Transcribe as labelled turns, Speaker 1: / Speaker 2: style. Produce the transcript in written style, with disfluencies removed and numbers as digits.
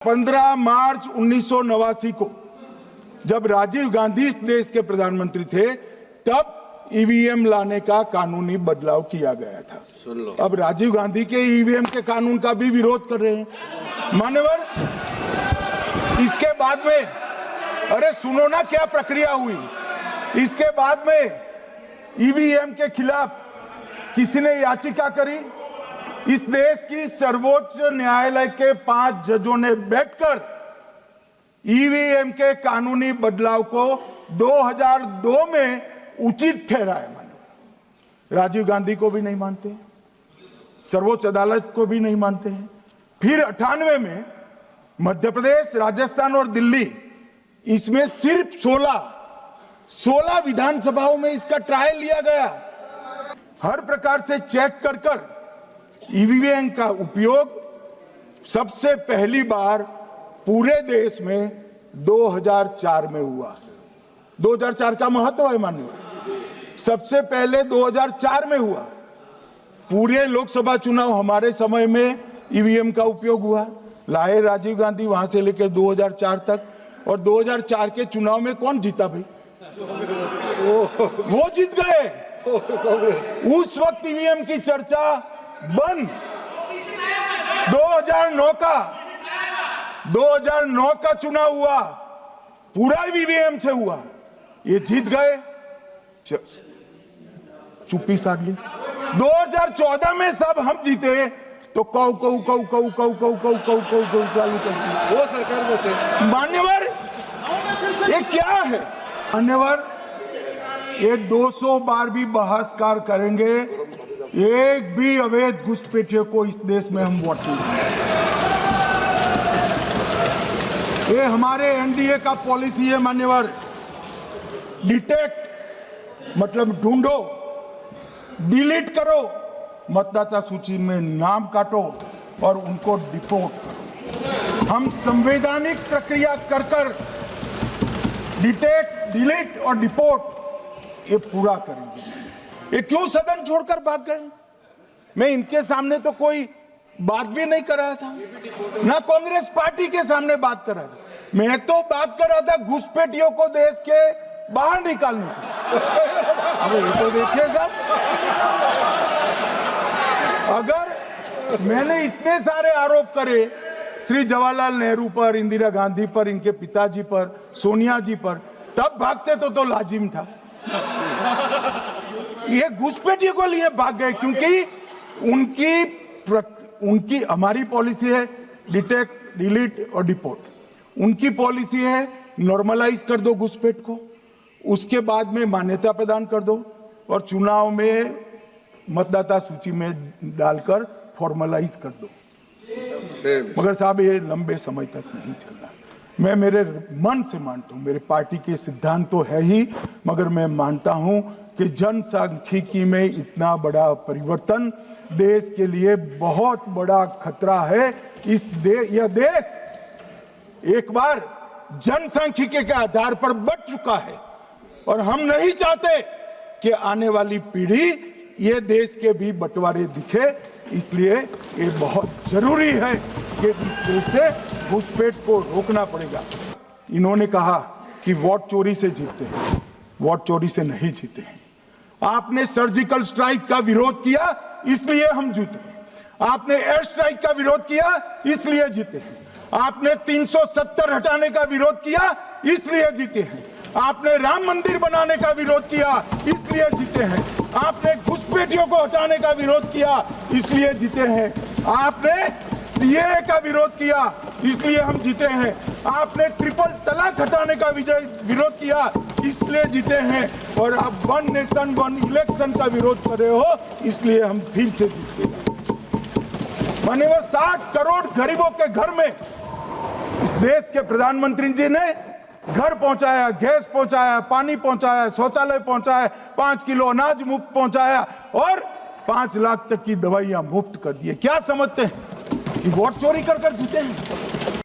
Speaker 1: 15 मार्च 1989 को जब राजीव गांधी इस देश के प्रधानमंत्री थे तब ईवीएम लाने का कानूनी बदलाव किया गया था।
Speaker 2: सुन लो।
Speaker 1: अब राजीव गांधी के ईवीएम के कानून का भी विरोध कर रहे हैं मान्यवर। इसके बाद में अरे सुनो ना क्या प्रक्रिया हुई। इसके बाद में ईवीएम के खिलाफ किसी ने याचिका करी। इस देश की सर्वोच्च न्यायालय के 5 जजों ने बैठकर ईवीएम के कानूनी बदलाव को 2002 में उचित ठहराया। मानो राजीव गांधी को भी नहीं मानते, सर्वोच्च अदालत को भी नहीं मानते हैं। फिर 98 में मध्य प्रदेश, राजस्थान और दिल्ली, इसमें सिर्फ 16 विधानसभाओं में इसका ट्रायल लिया गया। हर प्रकार से चेक कर ईवीएम का उपयोग सबसे पहली बार पूरे देश में 2004 में हुआ। 2004 का महत्व है माननीय। सबसे पहले 2004 में हुआ। पूरे लोकसभा चुनाव हमारे समय में ईवीएम का उपयोग हुआ। लाए राजीव गांधी, वहां से लेकर 2004 तक। और 2004 के चुनाव में कौन जीता भाई? वो जीत गए। उस वक्त ईवीएम की चर्चा बंद। 2009 का चुनाव हुआ, पूरा ईवीएम से हुआ। ये जीत गए, चुप्पी साध ली। 2014 में सब हम जीते तो कौ चालू कर दी।
Speaker 2: वो सरकार में थे
Speaker 1: मान्यवर। ये क्या है मान्यवर? ये 200 बार भी बहसकार करेंगे, एक भी अवैध घुसपैठियों को इस देश में हम वोट नहीं देंगे। ये हमारे एनडीए का पॉलिसी है मान्यवर। डिटेक्ट मतलब ढूंढो, डिलीट करो, मतदाता सूची में नाम काटो और उनको डिपोर्ट करो। हम संवैधानिक प्रक्रिया कर डिटेक्ट, डिलीट और डिपोर्ट ये पूरा करेंगे। ये क्यों सदन छोड़कर भाग गए? मैं इनके सामने तो कोई बात भी नहीं कर रहा था, ना कांग्रेस पार्टी के सामने बात कर रहा था। मैं तो बात कर रहा था घुसपैठियों को देश के बाहर निकालने की। अब ये तो देखिए साहब, अगर मैंने इतने सारे आरोप करे श्री जवाहरलाल नेहरू पर, इंदिरा गांधी पर, इनके पिताजी पर, सोनिया जी पर, तब भागते तो लाजिम था। ये घुसपैठियों को लिए भाग गए क्योंकि उनकी हमारी पॉलिसी है डिटेक्ट, डिलीट और डिपोर्ट। उनकी पॉलिसी है नॉर्मलाइज कर दो घुसपैठ को, उसके बाद में मान्यता प्रदान कर दो और चुनाव में मतदाता सूची में डालकर फॉर्मलाइज कर दो। मगर साहब ये लंबे समय तक नहीं चलना। मैं मेरे मन से मानता हूं, मेरे पार्टी के सिद्धांत तो है ही, मगर मैं मानता हूं कि जनसांख्यिकी में इतना बड़ा परिवर्तन देश के लिए बहुत बड़ा खतरा है। यह देश एक बार जनसांख्यिकी के आधार पर बढ़ चुका है और हम नहीं चाहते कि आने वाली पीढ़ी ये देश के भी बंटवारे दिखे। इसलिए ये बहुत जरूरी है कि इस देश से घुसपैठ को रोकना पड़ेगा। इन्होंने कहा कि वोट चोरी से जीतते हैं, वोट चोरी से नहीं जीते हैं। आपने सर्जिकल स्ट्राइक का विरोध किया इसलिए हम जीते हैं। आपने एयर स्ट्राइक का विरोध किया इसलिए जीते हैं। आपने 370 हटाने का विरोध किया इसलिए जीते हैं। आपने राम मंदिर बनाने का विरोध किया इसलिए जीते हैं। आपने घुसपैठियों को हटाने का विरोध किया इसलिए जीते हैं। आपने सीएए का विरोध किया इसलिए हम जीते हैं। आपने ट्रिपल तलाक हटाने का विरोध किया इसलिए जीते हैं। और आप 1 नेशन 1 इलेक्शन का विरोध कर रहे हो इसलिए हम फिर से जीते हैं। माननीय 60 करोड़ गरीबों के घर में इस देश के प्रधानमंत्री जी ने घर पहुंचाया, गैस पहुंचाया, पानी पहुंचाया, शौचालय पहुंचाया, 5 किलो अनाज मुफ्त पहुंचाया और 5 लाख तक की दवाइयां मुफ्त कर दी। क्या समझते हैं कि वोट चोरी कर जीते हैं?